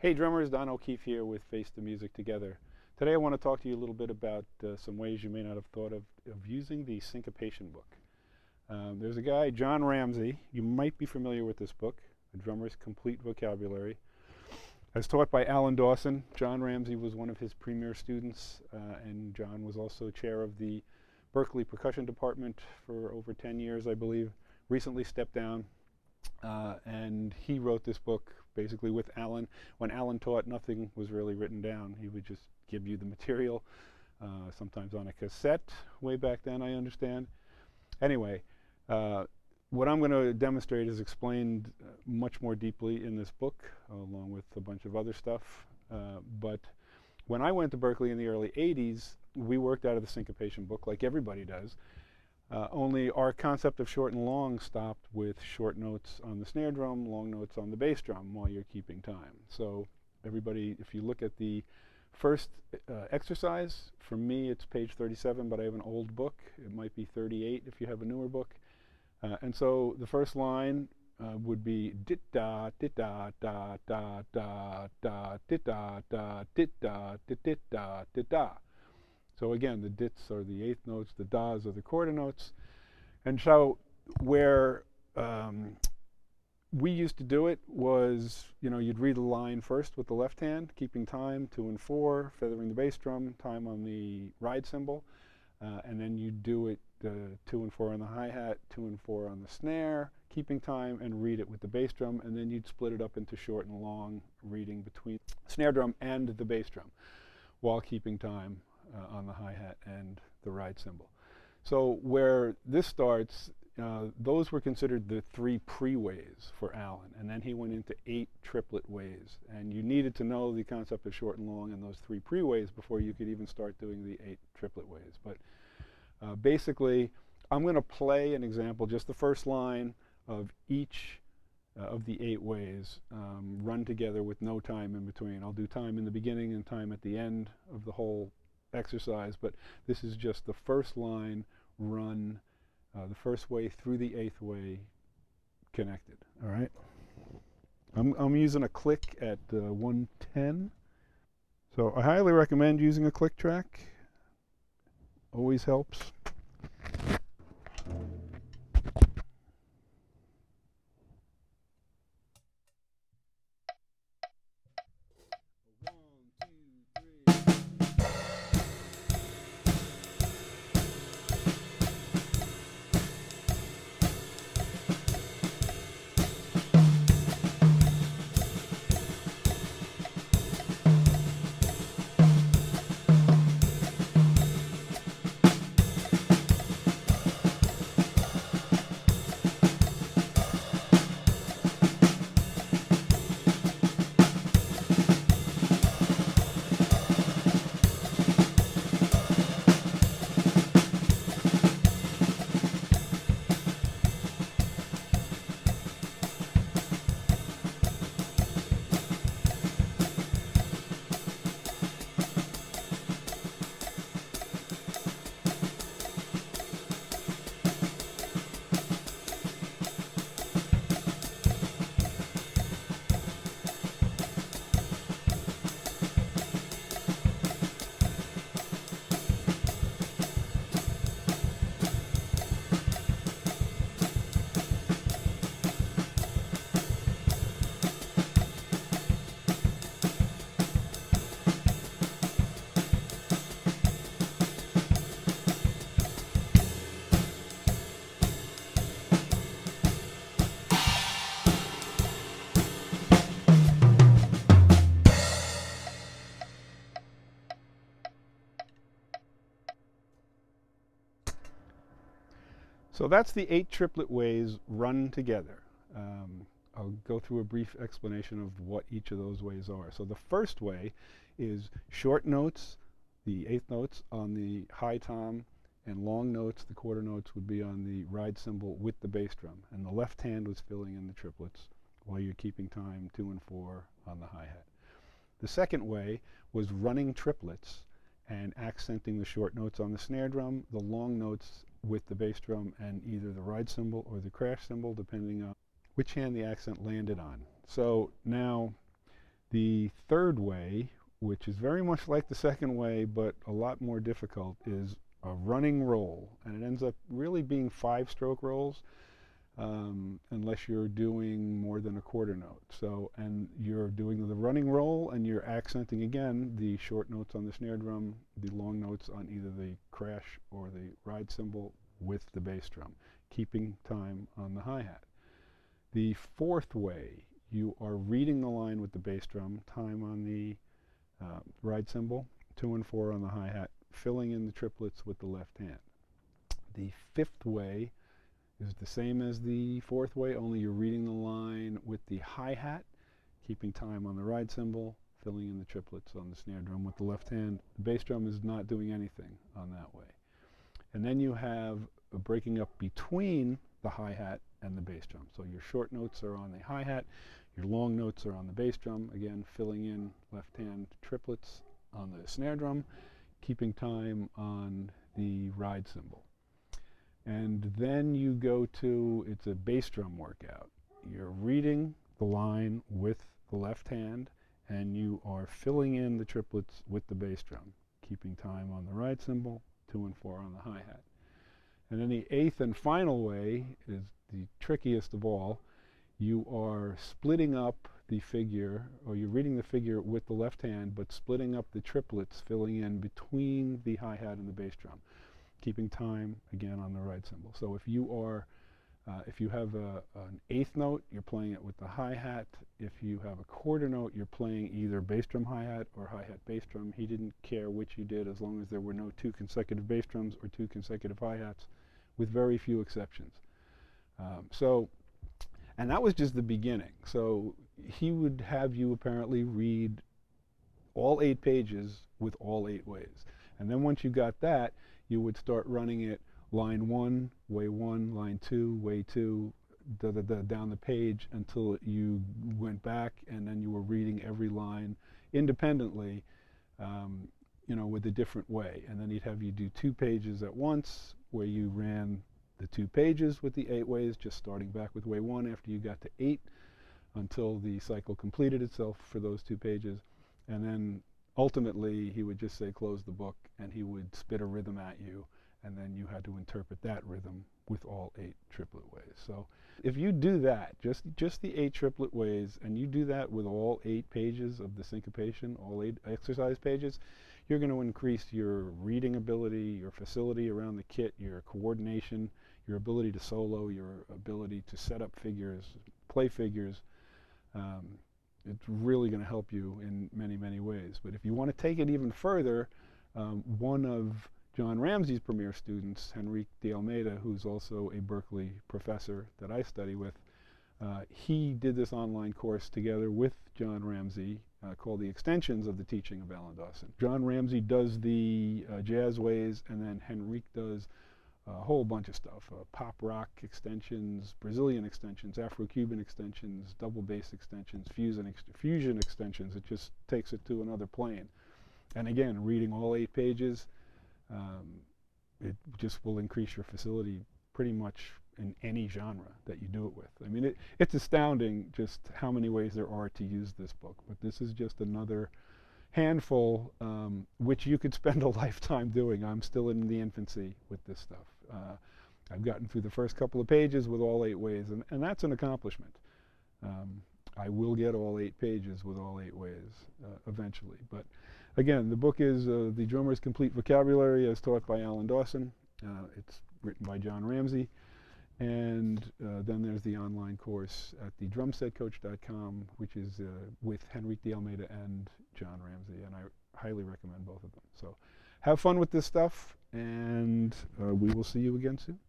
Hey drummers, Don O'Keefe here with Face the Music Together. Today I want to talk to you a little bit about some ways you may not have thought of using the Syncopation book. There's a guy, John Ramsay, you might be familiar with this book, A Drummer's Complete Vocabulary. As taught by Alan Dawson, John Ramsay was one of his premier students, and John was also chair of the Berklee Percussion Department for over 10 years, I believe. Recently stepped down, and he wrote this book basically with Alan. When Alan taught, nothing was really written down. He would just give you the material, sometimes on a cassette, way back then, I understand. Anyway, what I'm going to demonstrate is explained much more deeply in this book, along with a bunch of other stuff. But when I went to Berklee in the early 80s, we worked out of the Syncopation book like everybody does. Only our concept of short and long stopped with short notes on the snare drum, long notes on the bass drum while you're keeping time. So everybody, if you look at the first exercise, for me it's page 37, but I have an old book. It might be 38 if you have a newer book. And so the first line would be dit da dit da da da da da dit da da dit da dit da dit da. So again, the dits are the eighth notes, the das are the quarter notes. And so where we used to do it was, you'd read the line first with the left hand, keeping time, 2 and 4, feathering the bass drum, time on the ride cymbal. And then you'd do it 2 and 4 on the hi-hat, 2 and 4 on the snare, keeping time, and read it with the bass drum. And then you'd split it up into short and long, reading between snare drum and the bass drum while keeping time on the hi-hat and the ride cymbal. So where this starts, those were considered the 3 pre-ways for Alan, and then he went into 8 triplet ways. And you needed to know the concept of short and long and those 3 pre-ways before you could even start doing the 8 triplet ways. But basically, I'm going to play an example, just the first line of each of the 8 ways, run together with no time in between. I'll do time in the beginning and time at the end of the whole exercise, but this is just the first line run, the first way through the 8th way connected. All right. I'm using a click at 110. So I highly recommend using a click track. Always helps. So that's the 8 triplet ways run together. I'll go through a brief explanation of what each of those ways are. So the first way is short notes, the 8th notes on the high tom, and long notes, the quarter notes, would be on the ride cymbal with the bass drum. And the left hand was filling in the triplets while you're keeping time, 2 and 4 on the hi-hat. The second way was running triplets and accenting the short notes on the snare drum, the long notes with the bass drum, and either the ride cymbal or the crash cymbal, depending on which hand the accent landed on. So now The third way, which is very much like the second way but a lot more difficult, is a running roll, and it ends up really being 5-stroke rolls, unless you're doing more than a quarter note. So, and you're doing the running roll and you're accenting again the short notes on the snare drum, the long notes on either the crash or the ride cymbal with the bass drum, keeping time on the hi-hat. The fourth way, you are reading the line with the bass drum, time on the ride cymbal, 2 and 4 on the hi-hat, filling in the triplets with the left hand. The fifth way is the same as the fourth way, only you're reading the line with the hi-hat, keeping time on the ride cymbal, filling in the triplets on the snare drum with the left hand. The bass drum is not doing anything on that way. And then you have a breaking up between the hi-hat and the bass drum. So your short notes are on the hi-hat, your long notes are on the bass drum, again filling in left hand triplets on the snare drum, keeping time on the ride cymbal. And then you go to, it's a bass drum workout. You're reading the line with the left hand, and you are filling in the triplets with the bass drum, keeping time on the ride cymbal, 2 and 4 on the hi-hat. And then the eighth and final way is the trickiest of all. You are splitting up the figure, or you're reading the figure with the left hand, but splitting up the triplets, filling in between the hi-hat and the bass drum, keeping time again on the ride cymbal. So if you are, if you have an eighth note, you're playing it with the hi-hat. If you have a quarter note, you're playing either bass drum hi-hat or hi-hat bass drum. He didn't care which you did, as long as there were no 2 consecutive bass drums or 2 consecutive hi-hats, with very few exceptions. And that was just the beginning. So he would have you apparently read all 8 pages with all 8 ways. And then once you got that, you would start running it line 1, way 1, line 2, way 2, down the page until you went back, and then you were reading every line independently, you know, with a different way. And then he'd have you do 2 pages at once, where you ran the 2 pages with the 8 ways, just starting back with way 1 after you got to 8, until the cycle completed itself for those 2 pages. And then ultimately he would just say close the book, and he would spit a rhythm at you, and then you had to interpret that rhythm with all 8 triplet ways. So if you do that, just the 8 triplet ways, and you do that with all 8 pages of the syncopation, all 8 exercise pages, you're going to increase your reading ability, your facility around the kit, your coordination, your ability to solo, your ability to set up figures, play figures. It's really going to help you in many, many ways. But if you want to take it even further, one of John Ramsay's premier students, Henrique DeAlmedia, who's also a Berkeley professor that I study with, he did this online course together with John Ramsay called the Extensions of the Teaching of Alan Dawson. John Ramsay does the jazz ways, and then Henrique does a whole bunch of stuff, pop rock extensions, Brazilian extensions, Afro-Cuban extensions, double bass extensions, fusion extensions. It just takes it to another plane. And again, reading all 8 pages, it just will increase your facility pretty much in any genre that you do it with. I mean, it's astounding just how many ways there are to use this book, but this is just another handful, which you could spend a lifetime doing. I'm still in the infancy with this stuff. I've gotten through the first couple of pages with all 8 ways, and that's an accomplishment. I will get all 8 pages with all 8 ways eventually. But again, the book is The Drummer's Complete Vocabulary as taught by Alan Dawson. It's written by John Ramsay. And then there's the online course at the drumsetcoach.com, which is with Henrique DeAlmedia and John Ramsay, and I highly recommend both of them. So have fun with this stuff, and we will see you again soon.